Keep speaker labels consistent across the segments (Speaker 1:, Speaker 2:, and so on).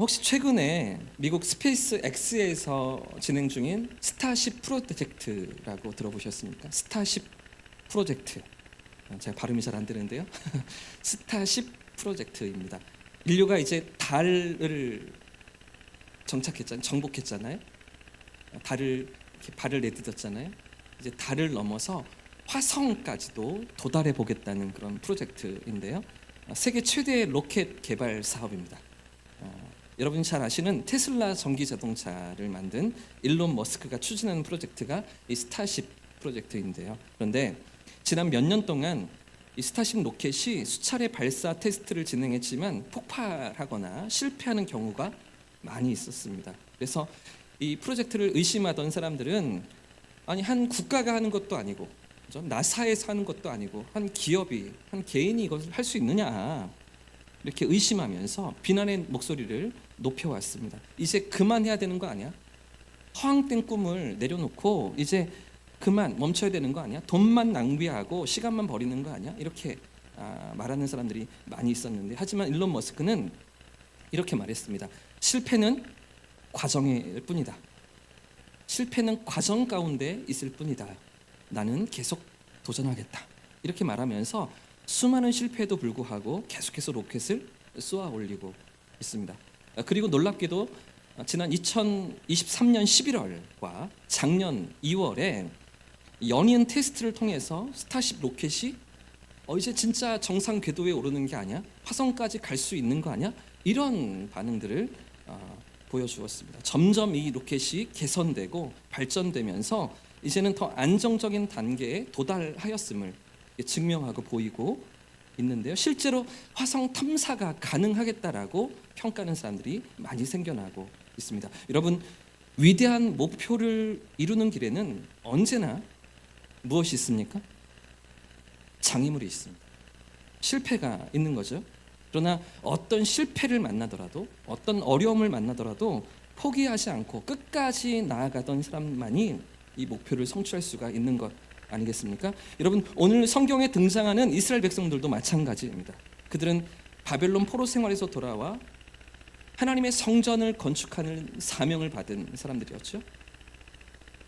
Speaker 1: 혹시 최근에 미국 스페이스 X에서 진행 중인 스타쉽 프로젝트라고 들어보셨습니까? 스타쉽 프로젝트. 제가 발음이 잘 안 되는데요. 스타쉽 프로젝트입니다. 인류가 이제 달을 정복했잖아요. 달을 이렇게 발을 내딛었잖아요. 이제 달을 넘어서 화성까지도 도달해 보겠다는 그런 프로젝트인데요. 세계 최대의 로켓 개발 사업입니다. 여러분이 잘 아시는 테슬라 전기 자동차를 만든 일론 머스크가 추진하는 프로젝트가 이 스타쉽 프로젝트인데요. 그런데 지난 몇 년 동안 이 스타쉽 로켓이 수차례 발사 테스트를 진행했지만 폭발하거나 실패하는 경우가 많이 있었습니다. 그래서 이 프로젝트를 의심하던 사람들은 아니 한 국가가 하는 것도 아니고 그죠? 나사에서 하는 것도 아니고 한 기업이 한 개인이 이것을 할 수 있느냐 이렇게 의심하면서 비난의 목소리를 높여왔습니다. 이제 그만해야 되는 거 아니야? 허황된 꿈을 내려놓고 이제 그만 멈춰야 되는 거 아니야? 돈만 낭비하고 시간만 버리는 거 아니야? 이렇게 말하는 사람들이 많이 있었는데 하지만 일론 머스크는 이렇게 말했습니다. 실패는 과정일 뿐이다. 실패는 과정 가운데 있을 뿐이다. 나는 계속 도전하겠다. 이렇게 말하면서 수많은 실패에도 불구하고 계속해서 로켓을 쏘아 올리고 있습니다. 그리고 놀랍게도 지난 2023년 11월과 작년 2월에 연이은 테스트를 통해서 스타쉽 로켓이 이제 진짜 정상 궤도에 오르는 게 아니야? 화성까지 갈 수 있는 거 아니야? 이런 반응들을 보여주었습니다. 점점 이 로켓이 개선되고 발전되면서 이제는 더 안정적인 단계에 도달하였음을 증명하고 보이고 있는데요. 실제로 화성 탐사가 가능하겠다라고 평가하는 사람들이 많이 생겨나고 있습니다. 여러분, 위대한 목표를 이루는 길에는 언제나 무엇이 있습니까? 장애물이 있습니다. 실패가 있는 거죠. 그러나 어떤 실패를 만나더라도 어떤 어려움을 만나더라도 포기하지 않고 끝까지 나아가던 사람만이 이 목표를 성취할 수가 있는 것 아니겠습니까? 여러분, 오늘 성경에 등장하는 이스라엘 백성들도 마찬가지입니다. 그들은 바벨론 포로 생활에서 돌아와 하나님의 성전을 건축하는 사명을 받은 사람들이었죠.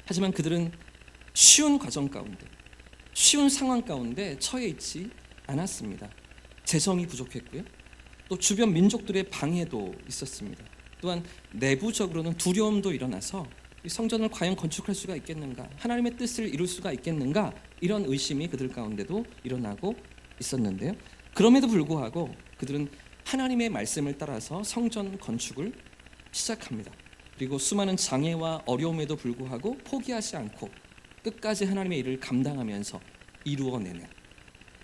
Speaker 1: 하지만 그들은 쉬운 과정 가운데, 쉬운 상황 가운데 처해 있지 않았습니다. 재정이 부족했고요. 또 주변 민족들의 방해도 있었습니다. 또한 내부적으로는 두려움도 일어나서 이 성전을 과연 건축할 수가 있겠는가? 하나님의 뜻을 이룰 수가 있겠는가? 이런 의심이 그들 가운데도 일어나고 있었는데요. 그럼에도 불구하고 그들은 하나님의 말씀을 따라서 성전 건축을 시작합니다. 그리고 수많은 장애와 어려움에도 불구하고 포기하지 않고 끝까지 하나님의 일을 감당하면서 이루어내는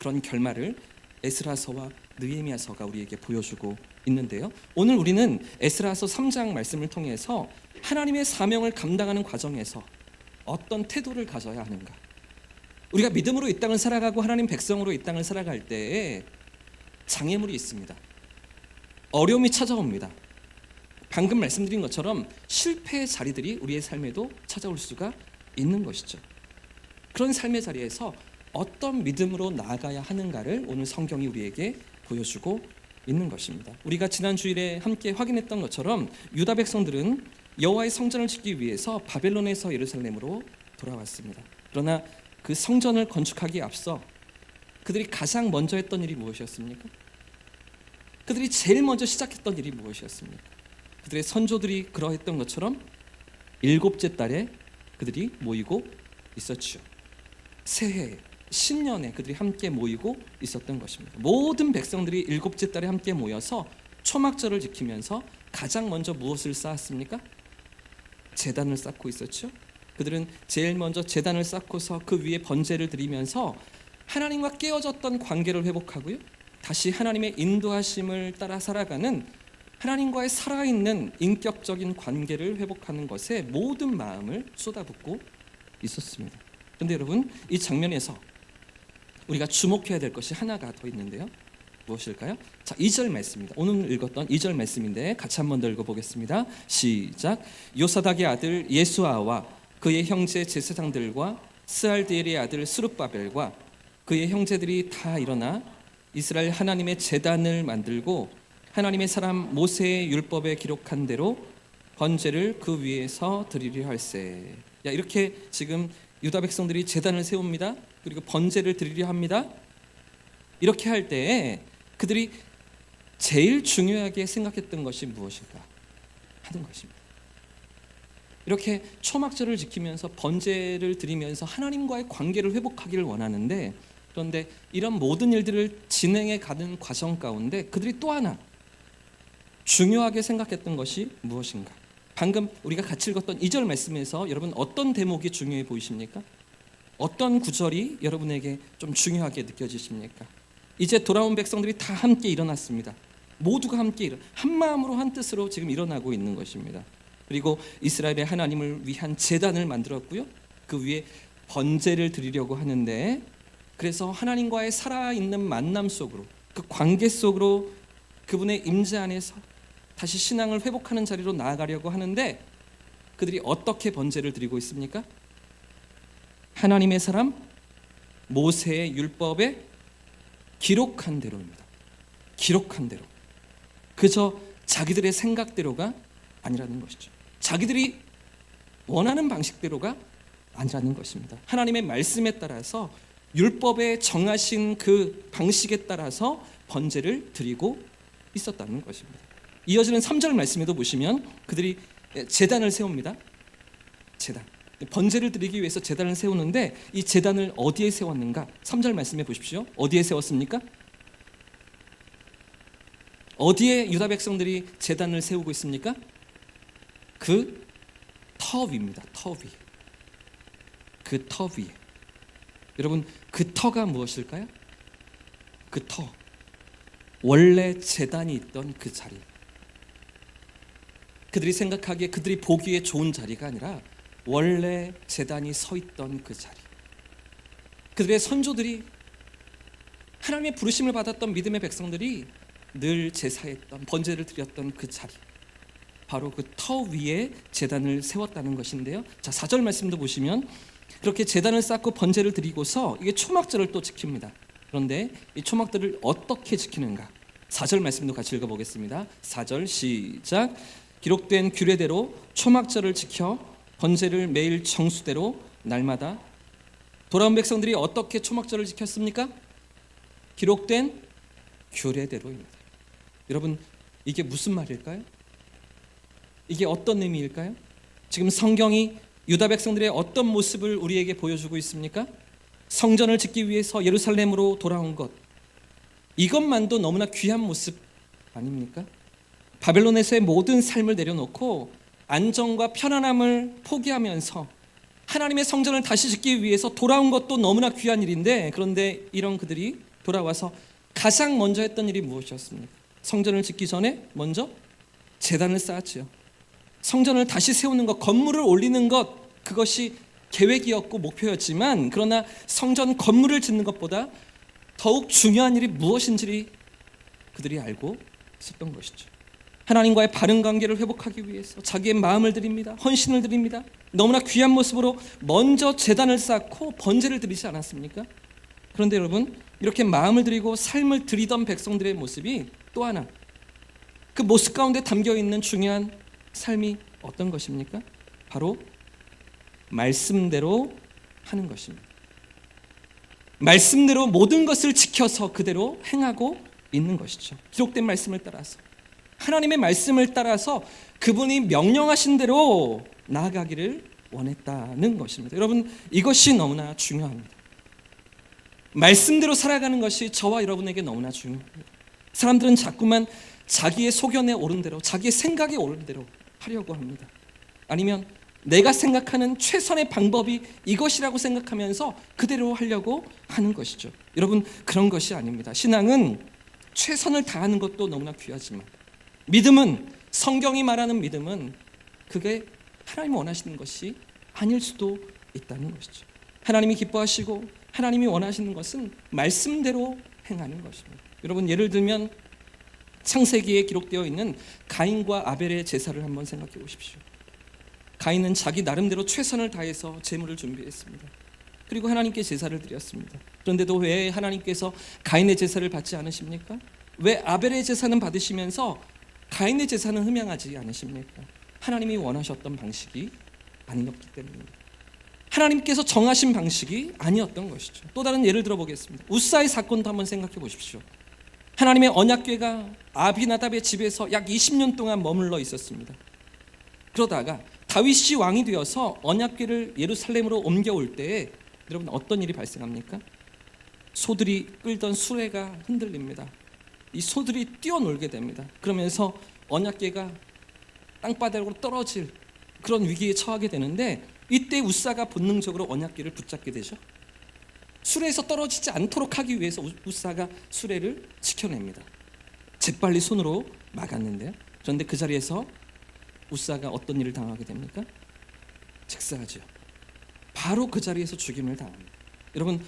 Speaker 1: 그런 결말을 에스라서와 느헤미야서가 우리에게 보여주고 있는데요. 오늘 우리는 에스라서 3장 말씀을 통해서 하나님의 사명을 감당하는 과정에서 어떤 태도를 가져야 하는가? 우리가 믿음으로 이 땅을 살아가고 하나님 백성으로 이 땅을 살아갈 때에 장애물이 있습니다. 어려움이 찾아옵니다. 방금 말씀드린 것처럼 실패의 자리들이 우리의 삶에도 찾아올 수가 있는 것이죠. 그런 삶의 자리에서 어떤 믿음으로 나아가야 하는가를 오늘 성경이 우리에게 보여주고 있는 것입니다. 우리가 지난 주일에 함께 확인했던 것처럼 유다 백성들은 여호와의 성전을 짓기 위해서 바벨론에서 예루살렘으로 돌아왔습니다. 그러나 그 성전을 건축하기에 앞서 그들이 가장 먼저 했던 일이 무엇이었습니까? 그들이 제일 먼저 시작했던 일이 무엇이었습니까? 그들의 선조들이 그러했던 것처럼 7째 달에 그들이 모이고 있었죠. 새해 신년에 그들이 함께 모이고 있었던 것입니다. 모든 백성들이 7째 달에 함께 모여서 초막절을 지키면서 가장 먼저 무엇을 쌓았습니까? 제단을 쌓고 있었죠. 그들은 제일 먼저 제단을 쌓고서 그 위에 번제를 드리면서 하나님과 깨어졌던 관계를 회복하고요, 다시 하나님의 인도하심을 따라 살아가는 하나님과의 살아있는 인격적인 관계를 회복하는 것에 모든 마음을 쏟아붓고 있었습니다. 그런데 여러분, 이 장면에서 우리가 주목해야 될 것이 하나가 더 있는데요. 무엇일까요? 자, 2절 말씀입니다. 오늘 읽었던 2절 말씀인데 같이 한번 더 읽어보겠습니다. 시작. 요사닥의 아들 예수아와 그의 형제 제사장들과 스알디엘의 아들 스룹바벨과 그의 형제들이 다 일어나 이스라엘 하나님의 제단을 만들고 하나님의 사람 모세의 율법에 기록한 대로 번제를 그 위에서 드리려 할세. 야, 이렇게 지금 유다 백성들이 제단을 세웁니다. 그리고 번제를 드리려 합니다. 이렇게 할 때에 그들이 제일 중요하게 생각했던 것이 무엇인가 하는 것입니다. 이렇게 초막절을 지키면서 번제를 드리면서 하나님과의 관계를 회복하기를 원하는데, 그런데 이런 모든 일들을 진행해 가는 과정 가운데 그들이 또 하나 중요하게 생각했던 것이 무엇인가? 방금 우리가 같이 읽었던 2절 말씀에서 여러분 어떤 대목이 중요해 보이십니까? 어떤 구절이 여러분에게 좀 중요하게 느껴지십니까? 이제 돌아온 백성들이 다 함께 일어났습니다. 모두가 함께 한 마음으로 한 뜻으로 지금 일어나고 있는 것입니다. 그리고 이스라엘의 하나님을 위한 제단을 만들었고요. 그 위에 번제를 드리려고 하는데, 그래서 하나님과의 살아있는 만남 속으로, 그 관계 속으로 그분의 임재 안에서 다시 신앙을 회복하는 자리로 나아가려고 하는데, 그들이 어떻게 번제를 드리고 있습니까? 하나님의 사람 모세의 율법에 기록한 대로입니다. 기록한 대로. 그저 자기들의 생각대로가 아니라는 것이죠. 자기들이 원하는 방식대로가 아니라는 것입니다. 하나님의 말씀에 따라서, 율법에 정하신 그 방식에 따라서 번제를 드리고 있었다는 것입니다. 이어지는 3절 말씀에도 보시면 그들이 제단을 세웁니다. 제단. 번제를 드리기 위해서 제단을 세우는데, 이 제단을 어디에 세웠는가? 3절 말씀해 보십시오. 어디에 세웠습니까? 어디에 유다 백성들이 제단을 세우고 있습니까? 그 터 위입니다. 터 위. 그 터 위에. 여러분, 그 터가 무엇일까요? 그 터. 원래 제단이 있던 그 자리. 그들이 생각하기에, 그들이 보기에 좋은 자리가 아니라 원래 제단이 서 있던 그 자리. 그들의 선조들이, 하나님의 부르심을 받았던 믿음의 백성들이 늘 제사했던, 번제를 드렸던 그 자리, 바로 그 터 위에 제단을 세웠다는 것인데요. 자, 4절 말씀도 보시면 그렇게 제단을 쌓고 번제를 드리고서 이게 초막절을 또 지킵니다. 그런데 이 초막절을 어떻게 지키는가? 4절 말씀도 같이 읽어보겠습니다. 4절 시작. 기록된 규례대로 초막절을 지켜 번제를 매일 정수대로 날마다. 돌아온 백성들이 어떻게 초막절을 지켰습니까? 기록된 규례대로입니다. 여러분, 이게 무슨 말일까요? 이게 어떤 의미일까요? 지금 성경이 유다 백성들의 어떤 모습을 우리에게 보여주고 있습니까? 성전을 짓기 위해서 예루살렘으로 돌아온 것, 이것만도 너무나 귀한 모습 아닙니까? 바벨론에서의 모든 삶을 내려놓고 안정과 편안함을 포기하면서 하나님의 성전을 다시 짓기 위해서 돌아온 것도 너무나 귀한 일인데, 그런데 이런 그들이 돌아와서 가장 먼저 했던 일이 무엇이었습니까? 성전을 짓기 전에 먼저 제단을 쌓았지요. 성전을 다시 세우는 것, 건물을 올리는 것, 그것이 계획이었고 목표였지만, 그러나 성전 건물을 짓는 것보다 더욱 중요한 일이 무엇인지 그들이 알고 있었던 것이죠. 하나님과의 바른 관계를 회복하기 위해서 자기의 마음을 드립니다. 헌신을 드립니다. 너무나 귀한 모습으로 먼저 제단을 쌓고 번제를 드리지 않았습니까? 그런데 여러분, 이렇게 마음을 드리고 삶을 드리던 백성들의 모습이 또 하나, 그 모습 가운데 담겨있는 중요한 삶이 어떤 것입니까? 바로 말씀대로 하는 것입니다. 말씀대로 모든 것을 지켜서 그대로 행하고 있는 것이죠. 기록된 말씀을 따라서, 하나님의 말씀을 따라서 그분이 명령하신 대로 나아가기를 원했다는 것입니다. 여러분, 이것이 너무나 중요합니다. 말씀대로 살아가는 것이 저와 여러분에게 너무나 중요합니다. 사람들은 자꾸만 자기의 소견에 오른 대로, 자기의 생각에 오른 대로 하려고 합니다. 아니면 내가 생각하는 최선의 방법이 이것이라고 생각하면서 그대로 하려고 하는 것이죠. 여러분, 그런 것이 아닙니다. 신앙은 최선을 다하는 것도 너무나 귀하지만, 믿음은, 성경이 말하는 믿음은 그게 하나님이 원하시는 것이 아닐 수도 있다는 것이죠. 하나님이 기뻐하시고 하나님이 원하시는 것은 말씀대로 행하는 것입니다. 여러분, 예를 들면 창세기에 기록되어 있는 가인과 아벨의 제사를 한번 생각해 보십시오. 가인은 자기 나름대로 최선을 다해서 제물을 준비했습니다. 그리고 하나님께 제사를 드렸습니다. 그런데도 왜 하나님께서 가인의 제사를 받지 않으십니까? 왜 아벨의 제사는 받으시면서 가인의 제사는 흠양하지 않으십니까? 하나님이 원하셨던 방식이 아니었기 때문입니다. 하나님께서 정하신 방식이 아니었던 것이죠. 또 다른 예를 들어보겠습니다. 우사의 사건도 한번 생각해 보십시오. 하나님의 언약궤가 아비나답의 집에서 약 20년 동안 머물러 있었습니다. 그러다가 다윗이 왕이 되어서 언약궤를 예루살렘으로 옮겨올 때에 여러분 어떤 일이 발생합니까? 소들이 끌던 수레가 흔들립니다. 이 소들이 뛰어놀게 됩니다. 그러면서 언약궤가 땅바닥으로 떨어질 그런 위기에 처하게 되는데, 이때 우사가 본능적으로 언약궤를 붙잡게 되죠. 수레에서 떨어지지 않도록 하기 위해서 우사가 수레를 지켜냅니다. 재빨리 손으로 막았는데요. 그런데 그 자리에서 우사가 어떤 일을 당하게 됩니까? 즉사하죠. 바로 그 자리에서 죽임을 당합니다. 여러분,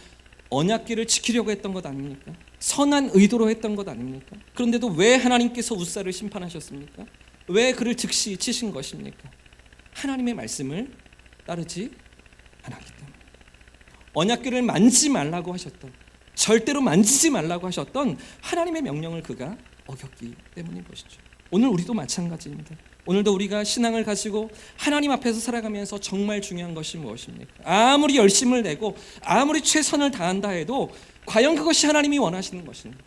Speaker 1: 언약궤를 지키려고 했던 것 아닙니까? 선한 의도로 했던 것 아닙니까? 그런데도 왜 하나님께서 우사를 심판하셨습니까? 왜 그를 즉시 치신 것입니까? 하나님의 말씀을 따르지 않았기 때문에. 언약궤를 만지지 말라고 하셨던, 절대로 만지지 말라고 하셨던 하나님의 명령을 그가 어겼기 때문인 것이죠. 오늘 우리도 마찬가지입니다. 오늘도 우리가 신앙을 가지고 하나님 앞에서 살아가면서 정말 중요한 것이 무엇입니까? 아무리 열심을 내고 아무리 최선을 다한다 해도 과연 그것이 하나님이 원하시는 것인가?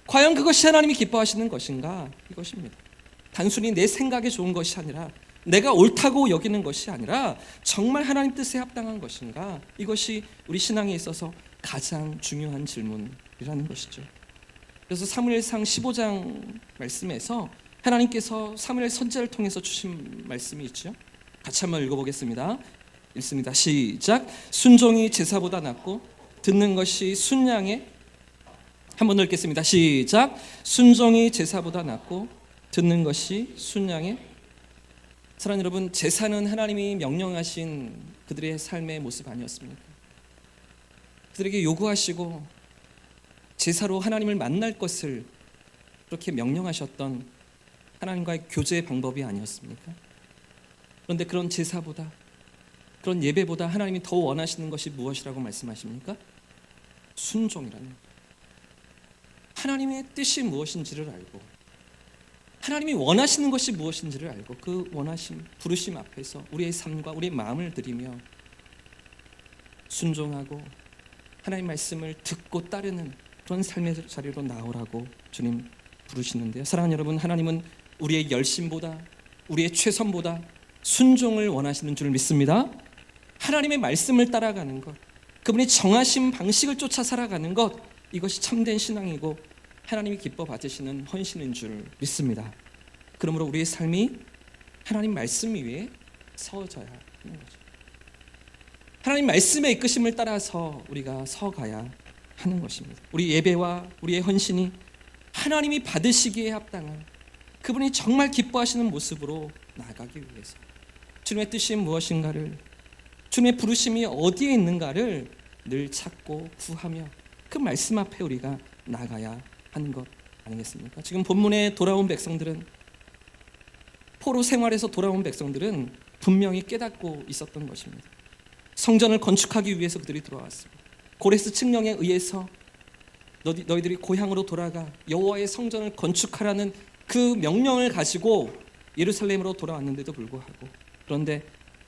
Speaker 1: 과연 그것이 하나님이 기뻐하시는 것인가? 이것입니다. 단순히 내 생각에 좋은 것이 아니라, 내가 옳다고 여기는 것이 아니라 정말 하나님 뜻에 합당한 것인가? 이것이 우리 신앙에 있어서 가장 중요한 질문이라는 것이죠. 그래서 사무엘상 15장 말씀에서 하나님께서 사무엘 선지자를 통해서 주신 말씀이 있죠. 같이 한번 읽어보겠습니다. 읽습니다. 시작. 순종이 제사보다 낫고 듣는 것이 순양의, 한번 더 읽겠습니다. 시작. 순종이 제사보다 낫고 듣는 것이 순양의. 사랑하는 여러분, 제사는 하나님이 명령하신 그들의 삶의 모습 아니었습니까? 그들에게 요구하시고 제사로 하나님을 만날 것을 그렇게 명령하셨던 하나님과의 교제의 방법이 아니었습니까? 그런데 그런 제사보다, 그런 예배보다 하나님이 더 원하시는 것이 무엇이라고 말씀하십니까? 순종이라는 거예요. 하나님의 뜻이 무엇인지를 알고, 하나님이 원하시는 것이 무엇인지를 알고, 그 원하심, 부르심 앞에서 우리의 삶과 우리의 마음을 드리며 순종하고 하나님 말씀을 듣고 따르는 그런 삶의 자리로 나오라고 주님 부르시는데요. 사랑하는 여러분, 하나님은 우리의 열심보다, 우리의 최선보다 순종을 원하시는 줄 믿습니다. 하나님의 말씀을 따라가는 것, 그분이 정하신 방식을 쫓아 살아가는 것, 이것이 참된 신앙이고 하나님이 기뻐 받으시는 헌신인 줄 믿습니다. 그러므로 우리의 삶이 하나님 말씀 위에 서져야 하는 거죠. 하나님 말씀의 이끄심을 따라서 우리가 서가야 하는 것입니다. 우리 예배와 우리의 헌신이 하나님이 받으시기에 합당한, 그분이 정말 기뻐하시는 모습으로 나아가기 위해서 주님의 뜻이 무엇인가를, 주님의 부르심이 어디에 있는가를 늘 찾고 구하며 그 말씀 앞에 우리가 나가야 하는 것 아니겠습니까? 지금 본문에 돌아온 백성들은, 포로 생활에서 돌아온 백성들은 분명히 깨닫고 있었던 것입니다. 성전을 건축하기 위해서 그들이 돌아왔습니다. 고레스 칙령에 의해서 너희들이 고향으로 돌아가 여호와의 성전을 건축하라는 그 명령을 가지고 예루살렘으로 돌아왔는데도 불구하고, 그런데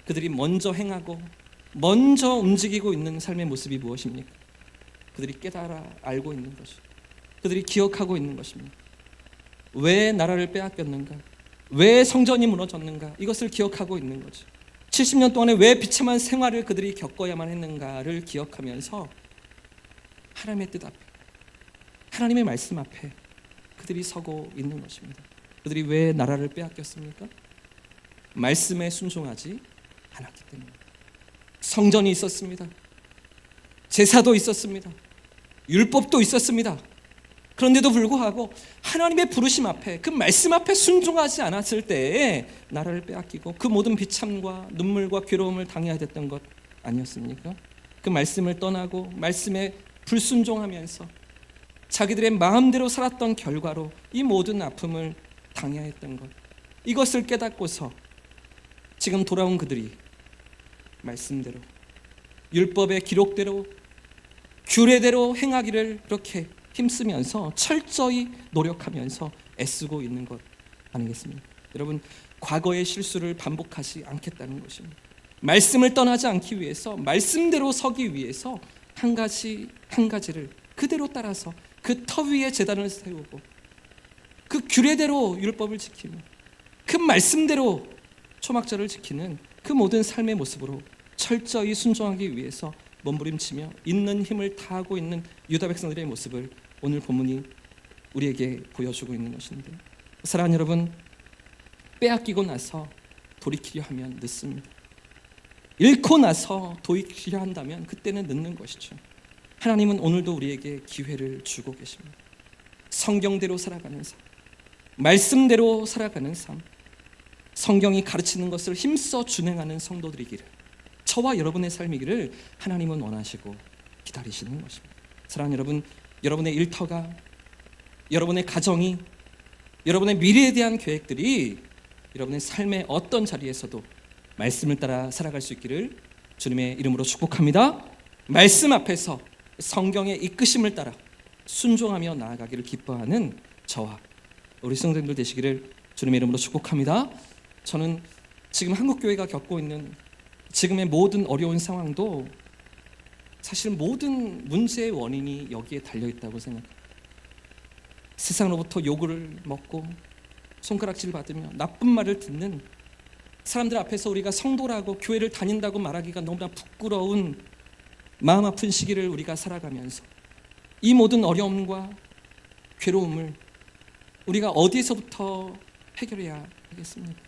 Speaker 1: 그들이 먼저 행하고 먼저 움직이고 있는 삶의 모습이 무엇입니까? 그들이 깨달아 알고 있는 것이, 그들이 기억하고 있는 것입니다. 왜 나라를 빼앗겼는가? 왜 성전이 무너졌는가? 이것을 기억하고 있는 거죠. 70년 동안에 왜 비참한 생활을 그들이 겪어야만 했는가를 기억하면서 하나님의 뜻 앞에, 하나님의 말씀 앞에 그들이 서고 있는 것입니다. 그들이 왜 나라를 빼앗겼습니까? 말씀에 순종하지 않았기 때문입니다. 성전이 있었습니다. 제사도 있었습니다. 율법도 있었습니다. 그런데도 불구하고 하나님의 부르심 앞에, 그 말씀 앞에 순종하지 않았을 때에 나라를 빼앗기고 그 모든 비참과 눈물과 괴로움을 당해야 됐던 것 아니었습니까? 그 말씀을 떠나고 말씀에 불순종하면서 자기들의 마음대로 살았던 결과로 이 모든 아픔을 당해야 했던 것, 이것을 깨닫고서 지금 돌아온 그들이 말씀대로, 율법의 기록대로, 규례대로 행하기를 그렇게 힘쓰면서 철저히 노력하면서 애쓰고 있는 것 아니겠습니까? 여러분, 과거의 실수를 반복하지 않겠다는 것입니다. 말씀을 떠나지 않기 위해서, 말씀대로 서기 위해서 한 가지 한 가지를 그대로 따라서 그 터 위에 제단을 세우고 그 규례대로 율법을 지키며 그 말씀대로 초막절을 지키는 그 모든 삶의 모습으로 철저히 순종하기 위해서 몸부림치며 있는 힘을 다하고 있는 유다 백성들의 모습을 오늘 본문이 우리에게 보여주고 있는 것인데, 사랑하는 여러분, 빼앗기고 나서 돌이키려 하면 늦습니다. 잃고 나서 돌이키려 한다면 그때는 늦는 것이죠. 하나님은 오늘도 우리에게 기회를 주고 계십니다. 성경대로 살아가는 삶, 말씀대로 살아가는 삶, 성경이 가르치는 것을 힘써 준행하는 성도들이기를, 저와 여러분의 삶이기를 하나님은 원하시고 기다리시는 것입니다. 사랑하는 여러분, 여러분의 일터가, 여러분의 가정이, 여러분의 미래에 대한 계획들이 여러분의 삶의 어떤 자리에서도 말씀을 따라 살아갈 수 있기를 주님의 이름으로 축복합니다. 말씀 앞에서 성경의 이끄심을 따라 순종하며 나아가기를 기뻐하는 저와 우리 성도님들 되시기를 주님의 이름으로 축복합니다. 저는 지금 한국교회가 겪고 있는 지금의 모든 어려운 상황도 사실 모든 문제의 원인이 여기에 달려있다고 생각합니다. 세상으로부터 욕을 먹고 손가락질 받으며 나쁜 말을 듣는 사람들 앞에서 우리가 성도라고 교회를 다닌다고 말하기가 너무나 부끄러운 마음 아픈 시기를 우리가 살아가면서 이 모든 어려움과 괴로움을 우리가 어디에서부터 해결해야 하겠습니까?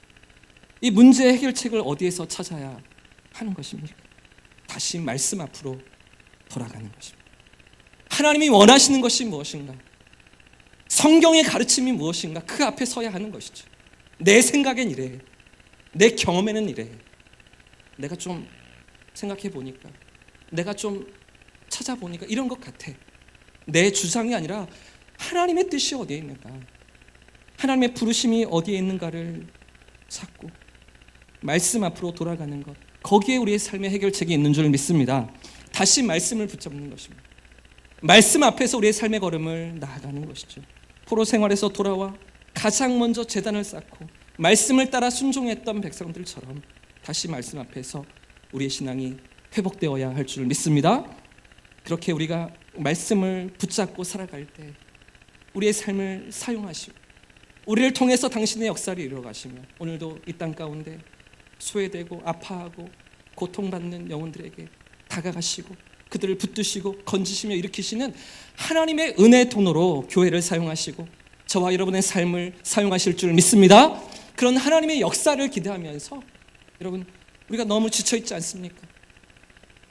Speaker 1: 이 문제의 해결책을 어디에서 찾아야 하는 것입니까? 다시 말씀 앞으로 돌아가는 것입니다. 하나님이 원하시는 것이 무엇인가? 성경의 가르침이 무엇인가? 그 앞에 서야 하는 것이죠. 내 생각엔 이래, 내 경험에는 이래, 내가 좀 생각해 보니까, 내가 좀 찾아보니까 이런 것 같아. 내 주장이 아니라 하나님의 뜻이 어디에 있는가, 하나님의 부르심이 어디에 있는가를 찾고 말씀 앞으로 돌아가는 것, 거기에 우리의 삶의 해결책이 있는 줄 믿습니다. 다시 말씀을 붙잡는 것입니다. 말씀 앞에서 우리의 삶의 걸음을 나아가는 것이죠. 포로 생활에서 돌아와 가장 먼저 제단을 쌓고 말씀을 따라 순종했던 백성들처럼 다시 말씀 앞에서 우리의 신앙이 회복되어야 할 줄 믿습니다. 그렇게 우리가 말씀을 붙잡고 살아갈 때 우리의 삶을 사용하시고 우리를 통해서 당신의 역사를 이루어가시며 오늘도 이 땅 가운데 소외되고 아파하고 고통받는 영혼들에게 다가가시고 그들을 붙드시고 건지시며 일으키시는 하나님의 은혜의 통로로 교회를 사용하시고 저와 여러분의 삶을 사용하실 줄 믿습니다. 그런 하나님의 역사를 기대하면서 여러분, 우리가 너무 지쳐있지 않습니까?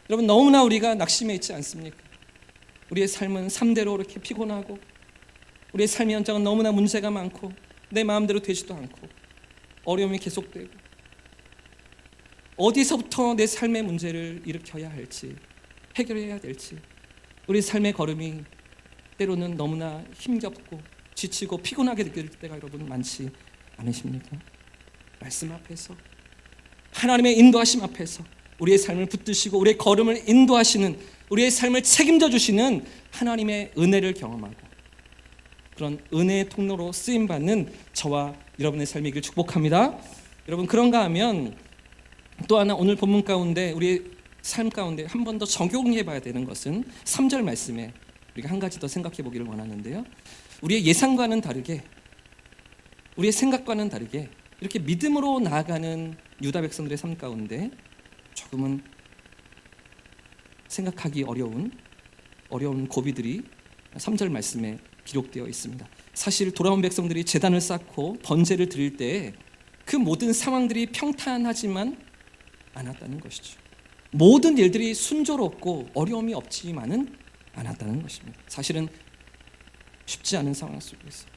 Speaker 1: 여러분, 너무나 우리가 낙심해 있지 않습니까? 우리의 삶은 삶대로 이렇게 피곤하고 우리의 삶의 현장은 너무나 문제가 많고 내 마음대로 되지도 않고 어려움이 계속되고 어디서부터 내 삶의 문제를 일으켜야 할지, 해결해야 될지, 우리 삶의 걸음이 때로는 너무나 힘겹고 지치고 피곤하게 느낄 때가 여러분 많지 않으십니까? 말씀 앞에서 하나님의 인도하심 앞에서 우리의 삶을 붙드시고 우리의 걸음을 인도하시는, 우리의 삶을 책임져 주시는 하나님의 은혜를 경험하고 그런 은혜의 통로로 쓰임받는 저와 여러분의 삶이길 축복합니다. 여러분, 그런가 하면 또 하나 오늘 본문 가운데 우리의 삶 가운데 한 번 더 적용해 봐야 되는 것은 3절 말씀에 우리가 한 가지 더 생각해 보기를 원하는데요, 우리의 예상과는 다르게, 우리의 생각과는 다르게 이렇게 믿음으로 나아가는 유다 백성들의 삶 가운데 조금은 생각하기 어려운 고비들이 3절 말씀에 기록되어 있습니다. 사실 돌아온 백성들이 제단을 쌓고 번제를 드릴 때 그 모든 상황들이 평탄하지만 않았다는 것이죠. 모든 일들이 순조롭고 어려움이 없지만은 않았다는 것입니다. 사실은 쉽지 않은 상황 속에서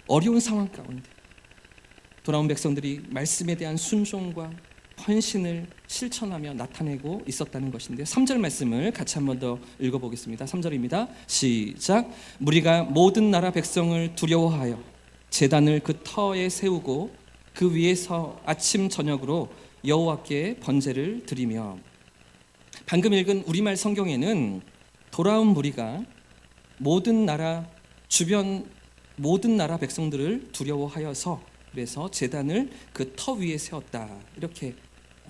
Speaker 1: 어려운 상황 가운데 돌아온 백성들이 말씀에 대한 순종과 헌신을 실천하며 나타내고 있었다는 것인데 3절 말씀을 같이 한 번 더 읽어보겠습니다. 3절입니다. 시작. 무리가 모든 나라 백성을 두려워하여 제단을 그 터에 세우고 그 위에서 아침 저녁으로 여호와께 번제를 드리며, 방금 읽은 우리말 성경에는 돌아온 무리가 모든 나라 주변 모든 나라 백성들을 두려워하여서 그래서 제단을 그 터 위에 세웠다 이렇게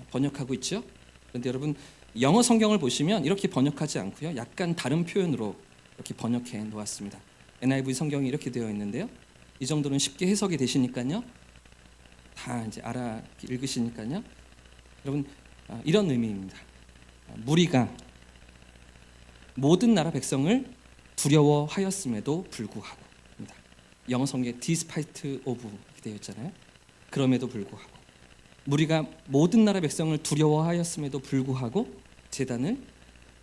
Speaker 1: 번역하고 있죠. 그런데 여러분 영어 성경을 보시면 이렇게 번역하지 않고요. 약간 다른 표현으로 이렇게 번역해 놓았습니다. NIV 성경이 이렇게 되어 있는데요. 이 정도는 쉽게 해석이 되시니까요. 다 이제 알아 읽으시니까요. 여러분 이런 의미입니다. 무리가 모든 나라 백성을 두려워하였음에도 불구하고 영어 성경에 despite of 이렇게 되어 있잖아요. 그럼에도 불구하고 무리가 모든 나라 백성을 두려워하였음에도 불구하고 제단을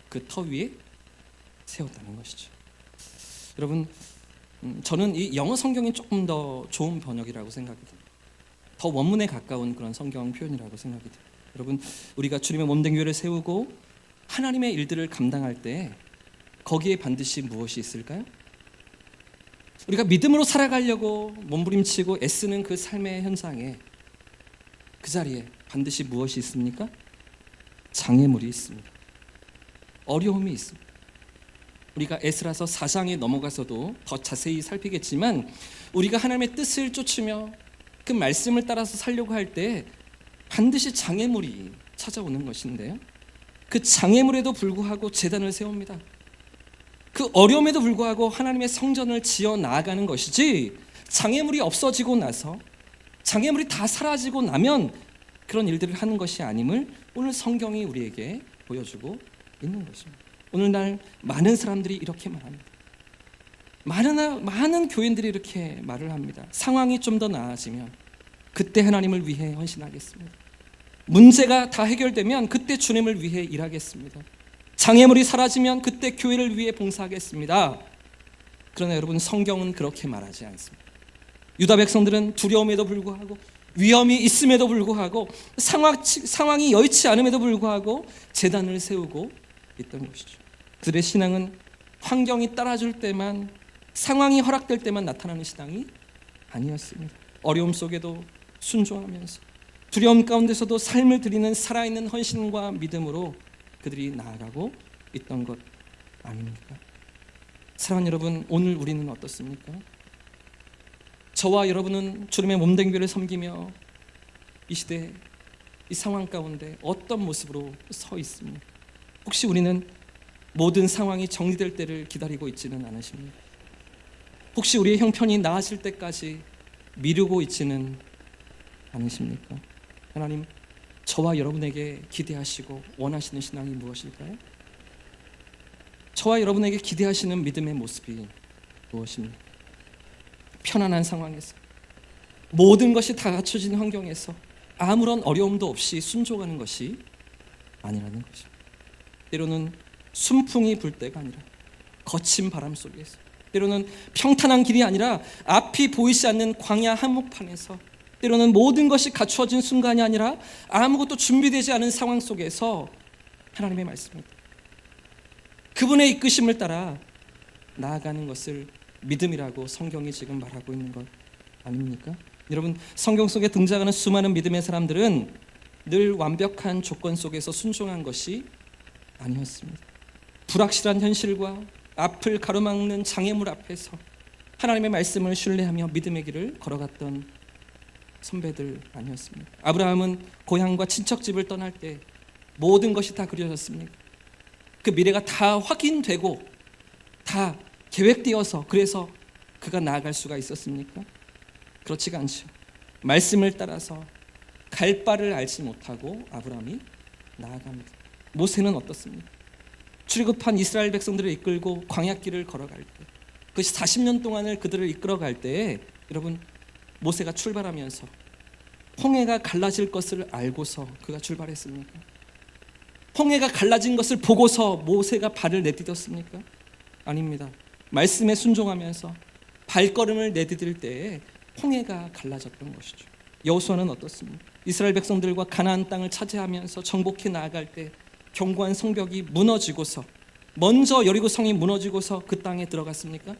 Speaker 1: 그 터 위에 세웠다는 것이죠. 여러분 저는 이 영어 성경이 조금 더 좋은 번역이라고 생각이 듭니다. 더 원문에 가까운 그런 성경 표현이라고 생각이 듭니다. 여러분 우리가 주님의 몸된 교회를 세우고 하나님의 일들을 감당할 때 거기에 반드시 무엇이 있을까요? 우리가 믿음으로 살아가려고 몸부림치고 애쓰는 그 삶의 현장에 그 자리에 반드시 무엇이 있습니까? 장애물이 있습니다. 어려움이 있습니다. 우리가 에스라서 4장에 넘어가서도 더 자세히 살피겠지만 우리가 하나님의 뜻을 쫓으며 그 말씀을 따라서 살려고 할 때 반드시 장애물이 찾아오는 것인데요. 그 장애물에도 불구하고 제단을 세웁니다. 그 어려움에도 불구하고 하나님의 성전을 지어 나아가는 것이지 장애물이 없어지고 나서 장애물이 다 사라지고 나면 그런 일들을 하는 것이 아님을 오늘 성경이 우리에게 보여주고 있는 것입니다. 오늘날 많은 사람들이 이렇게 말합니다. 많은 교인들이 이렇게 말을 합니다. 상황이 좀 더 나아지면 그때 하나님을 위해 헌신하겠습니다. 문제가 다 해결되면 그때 주님을 위해 일하겠습니다. 장애물이 사라지면 그때 교회를 위해 봉사하겠습니다. 그러나 여러분 성경은 그렇게 말하지 않습니다. 유다 백성들은 두려움에도 불구하고 위험이 있음에도 불구하고 상황이 여의치 않음에도 불구하고 제단을 세우고 있던 것이죠. 그들의 신앙은 환경이 따라줄 때만 상황이 허락될 때만 나타나는 신앙이 아니었습니다. 어려움 속에도 순종하면서 두려움 가운데서도 삶을 드리는 살아있는 헌신과 믿음으로 그들이 나아가고 있던 것 아닙니까? 사랑하는 여러분, 오늘 우리는 어떻습니까? 저와 여러분은 주님의 몸된 교회를 섬기며 이 시대 이 상황 가운데 어떤 모습으로 서 있습니까? 혹시 우리는 모든 상황이 정리될 때를 기다리고 있지는 않으십니까? 혹시 우리의 형편이 나아질 때까지 미루고 있지는 않으십니까? 하나님, 저와 여러분에게 기대하시고 원하시는 신앙이 무엇일까요? 저와 여러분에게 기대하시는 믿음의 모습이 무엇입니까? 편안한 상황에서 모든 것이 다 갖춰진 환경에서 아무런 어려움도 없이 순종하는 것이 아니라는 것입니다. 때로는 순풍이 불 때가 아니라 거친 바람 속에서, 때로는 평탄한 길이 아니라 앞이 보이지 않는 광야 한복판에서, 때로는 모든 것이 갖추어진 순간이 아니라 아무것도 준비되지 않은 상황 속에서 하나님의 말씀을 그분의 이끄심을 따라 나아가는 것을 믿음이라고 성경이 지금 말하고 있는 것 아닙니까? 여러분, 성경 속에 등장하는 수많은 믿음의 사람들은 늘 완벽한 조건 속에서 순종한 것이 아니었습니다. 불확실한 현실과 앞을 가로막는 장애물 앞에서 하나님의 말씀을 신뢰하며 믿음의 길을 걸어갔던 선배들 아니었습니까? 아브라함은 고향과 친척집을 떠날 때 모든 것이 다 그려졌습니까? 그 미래가 다 확인되고 다 계획되어서 그래서 그가 나아갈 수가 있었습니까? 그렇지가 않죠. 말씀을 따라서 갈 바를 알지 못하고 아브라함이 나아갑니다. 모세는 어떻습니까? 출애굽한 이스라엘 백성들을 이끌고 광야길을 걸어갈 때, 그것이 40년 동안을 그들을 이끌어갈 때에 여러분, 모세가 출발하면서 홍해가 갈라질 것을 알고서 그가 출발했습니까? 홍해가 갈라진 것을 보고서 모세가 발을 내디뎠습니까? 아닙니다. 말씀에 순종하면서 발걸음을 내디딜 때에 홍해가 갈라졌던 것이죠. 여호수아는 어떻습니까? 이스라엘 백성들과 가나안 땅을 차지하면서 정복해 나아갈 때 견고한 성벽이 무너지고서, 먼저 여리고 성이 무너지고서 그 땅에 들어갔습니까?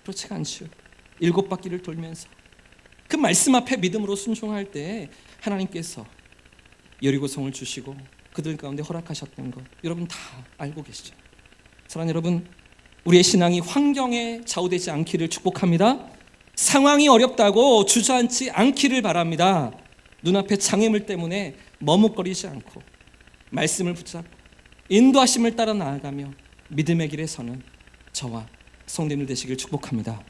Speaker 1: 그렇지가 않죠. 7바퀴를 돌면서 그 말씀 앞에 믿음으로 순종할 때 하나님께서 여리고 성을 주시고 그들 가운데 허락하셨던 것 여러분 다 알고 계시죠. 사랑하는 여러분, 우리의 신앙이 환경에 좌우되지 않기를 축복합니다. 상황이 어렵다고 주저앉지 않기를 바랍니다. 눈앞의 장애물 때문에 머뭇거리지 않고 말씀을 붙잡고 인도하심을 따라 나아가며 믿음의 길에 서는 저와 성도님들 되시길 축복합니다.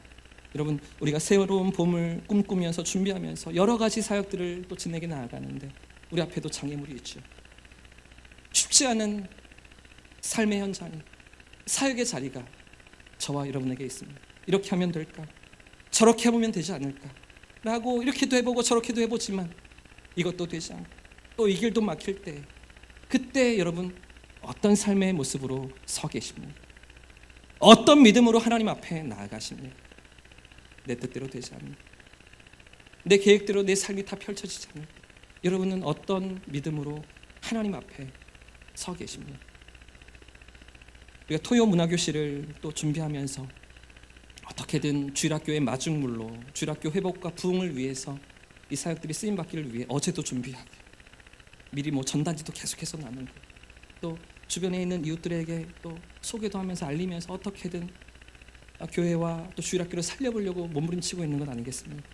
Speaker 1: 여러분, 우리가 새로운 봄을 꿈꾸면서 준비하면서 여러 가지 사역들을 또 지내게 나아가는데 우리 앞에도 장애물이 있죠. 쉽지 않은 삶의 현장이, 사역의 자리가 저와 여러분에게 있습니다. 이렇게 하면 될까? 저렇게 해보면 되지 않을까? 라고 이렇게도 해보고 저렇게도 해보지만 이것도 되지 않고 또 이 길도 막힐 때, 그때 여러분 어떤 삶의 모습으로 서 계십니까? 어떤 믿음으로 하나님 앞에 나아가십니까? 내 뜻대로 되지 않는다, 내 계획대로 내 삶이 다 펼쳐지지 않을 때 여러분은 어떤 믿음으로 하나님 앞에 서 계십니까? 우리가 토요 문화교실을 또 준비하면서 어떻게든 주일학교의 마중물로 주일학교 회복과 부흥을 위해서 이 사역들이 쓰임받기를 위해 어제도 준비하고 미리 전단지도 계속해서 나누고 또 주변에 있는 이웃들에게 또 소개도 하면서 알리면서 어떻게든 교회와 또 주일학교를 살려보려고 몸부림치고 있는 것 아니겠습니까?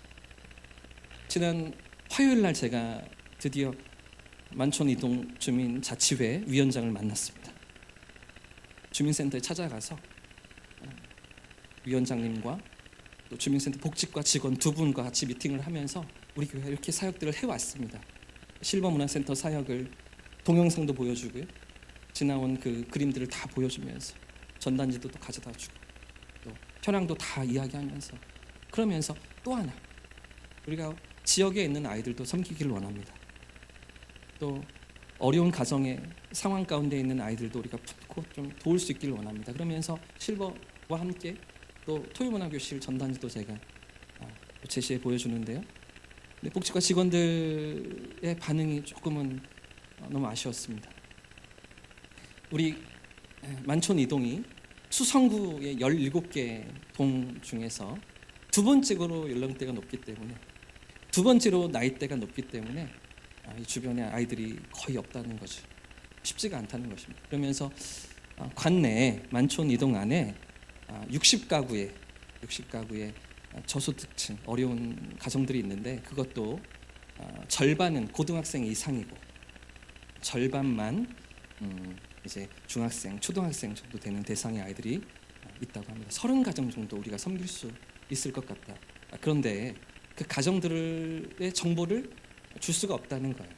Speaker 1: 지난 화요일 날 제가 드디어 만촌 이동 주민자치회 위원장을 만났습니다. 주민센터에 찾아가서 위원장님과 또 주민센터 복지과 직원 두 분과 같이 미팅을 하면서 우리 교회가 이렇게 사역들을 해왔습니다. 실버문화센터 사역을 동영상도 보여주고요, 지나온 그 그림들을 다 보여주면서 전단지도 또 가져다 주고 또 현황도 다 이야기하면서, 그러면서 또 하나 우리가 지역에 있는 아이들도 섬기기를 원합니다. 또 어려운 가정의 상황 가운데 있는 아이들도 우리가 품고 좀 도울 수 있기를 원합니다. 그러면서 실버와 함께 또 토요문화교실 전단지도 제가 제시해 보여주는데요. 근데 복지과 직원들의 반응이 조금은 너무 아쉬웠습니다. 우리 만촌 이동이 수성구의 17개 동 중에서 두 번째로 연령대가 높기 때문에, 두 번째로 나이대가 높기 때문에 이 주변에 아이들이 거의 없다는 거죠. 쉽지가 않다는 것입니다. 그러면서 관내에 만촌 이동 안에 60가구의 저소득층 어려운 가정들이 있는데 그것도 절반은 고등학생 이상이고 절반만 이제 중학생, 초등학생 정도 되는 대상의 아이들이 있다고 합니다. 30가정 정도 우리가 섬길 수 있을 것 같다. 그런데 그 가정들의 정보를 줄 수가 없다는 거예요.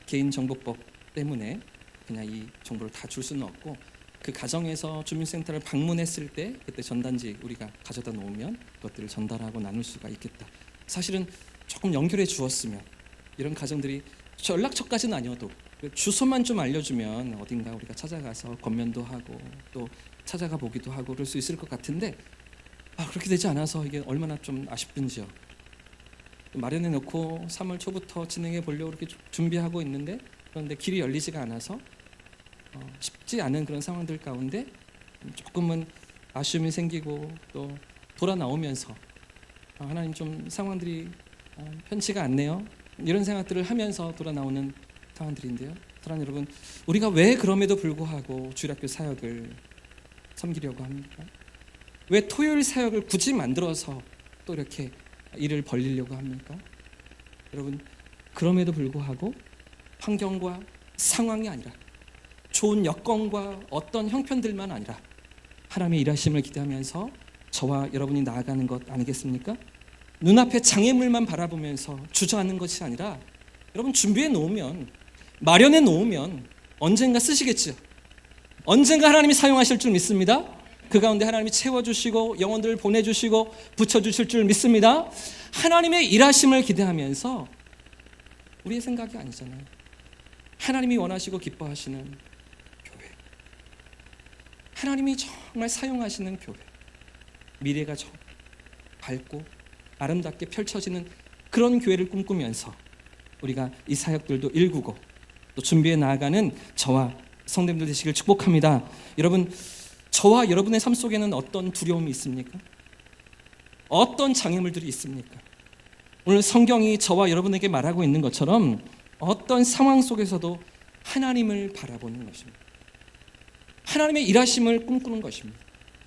Speaker 1: 개인정보법 때문에 그냥 이 정보를 다 줄 수는 없고, 그 가정에서 주민센터를 방문했을 때 그때 전단지 우리가 가져다 놓으면 그것들을 전달하고 나눌 수가 있겠다. 사실은 조금 연결해 주었으면 이런 가정들이 연락처까지는 아니어도 주소만 좀 알려주면 어딘가 우리가 찾아가서 권면도 하고 또 찾아가 보기도 하고 그럴 수 있을 것 같은데 그렇게 되지 않아서 이게 얼마나 좀 아쉽든지요. 마련해 놓고 3월 초부터 진행해 보려고 이렇게 준비하고 있는데, 그런데 길이 열리지가 않아서 쉽지 않은 그런 상황들 가운데 조금은 아쉬움이 생기고 또 돌아 나오면서 하나님 좀 상황들이 편치가 않네요, 이런 생각들을 하면서 돌아 나오는 상황들인데요. 사랑하는 여러분, 우리가 왜 그럼에도 불구하고 주일학교 사역을 섬기려고 합니까? 왜 토요일 사역을 굳이 만들어서 또 이렇게 일을 벌리려고 합니까? 여러분, 그럼에도 불구하고 환경과 상황이 아니라 좋은 여건과 어떤 형편들만 아니라 하나님의 일하심을 기대하면서 저와 여러분이 나아가는 것 아니겠습니까? 눈앞에 장애물만 바라보면서 주저하는 것이 아니라 여러분 준비해 놓으면, 마련해 놓으면 언젠가 쓰시겠죠. 언젠가 하나님이 사용하실 줄 믿습니다. 그 가운데 하나님이 채워주시고 영혼들을 보내주시고 붙여주실 줄 믿습니다. 하나님의 일하심을 기대하면서 우리의 생각이 아니잖아요. 하나님이 원하시고 기뻐하시는 교회, 하나님이 정말 사용하시는 교회, 미래가 밝고 아름답게 펼쳐지는 그런 교회를 꿈꾸면서 우리가 이 사역들도 일구고 또 준비해 나아가는 저와 성도님들 되시길 축복합니다. 여러분, 저와 여러분의 삶 속에는 어떤 두려움이 있습니까? 어떤 장애물들이 있습니까? 오늘 성경이 저와 여러분에게 말하고 있는 것처럼 어떤 상황 속에서도 하나님을 바라보는 것입니다. 하나님의 일하심을 꿈꾸는 것입니다.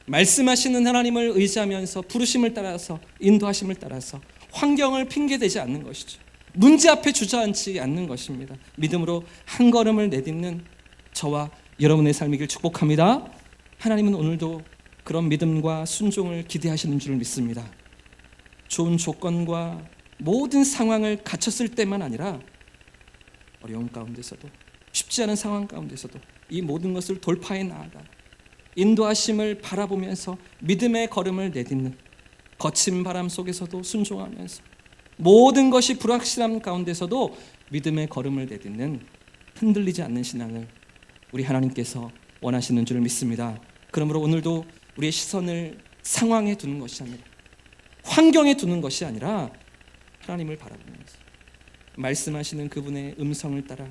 Speaker 1: 말씀하시는 하나님을 의지하면서 부르심을 따라서 인도하심을 따라서 환경을 핑계대지 않는 것이죠. 문제 앞에 주저앉지 않는 것입니다. 믿음으로 한 걸음을 내딛는 저와 여러분의 삶이길 축복합니다. 하나님은 오늘도 그런 믿음과 순종을 기대하시는 줄 믿습니다. 좋은 조건과 모든 상황을 갖췄을 때만 아니라 어려운 가운데서도 쉽지 않은 상황 가운데서도 이 모든 것을 돌파해 나아가 인도하심을 바라보면서 믿음의 걸음을 내딛는 거친 바람 속에서도 순종하면서 모든 것이 불확실함 가운데서도 믿음의 걸음을 내딛는 흔들리지 않는 신앙을 우리 하나님께서 원하시는 줄 믿습니다. 그러므로 오늘도 우리의 시선을 상황에 두는 것이 아니라 환경에 두는 것이 아니라 하나님을 바라보면서 말씀하시는 그분의 음성을 따라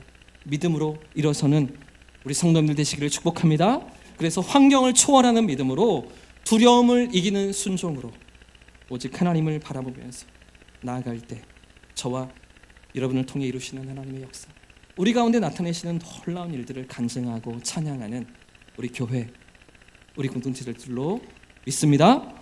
Speaker 1: 믿음으로 일어서는 우리 성도님들 되시기를 축복합니다. 그래서 환경을 초월하는 믿음으로 두려움을 이기는 순종으로 오직 하나님을 바라보면서 나아갈 때 저와 여러분을 통해 이루시는 하나님의 역사, 우리 가운데 나타내시는 놀라운 일들을 간증하고 찬양하는 우리 교회, 우리 공동체들로 믿습니다.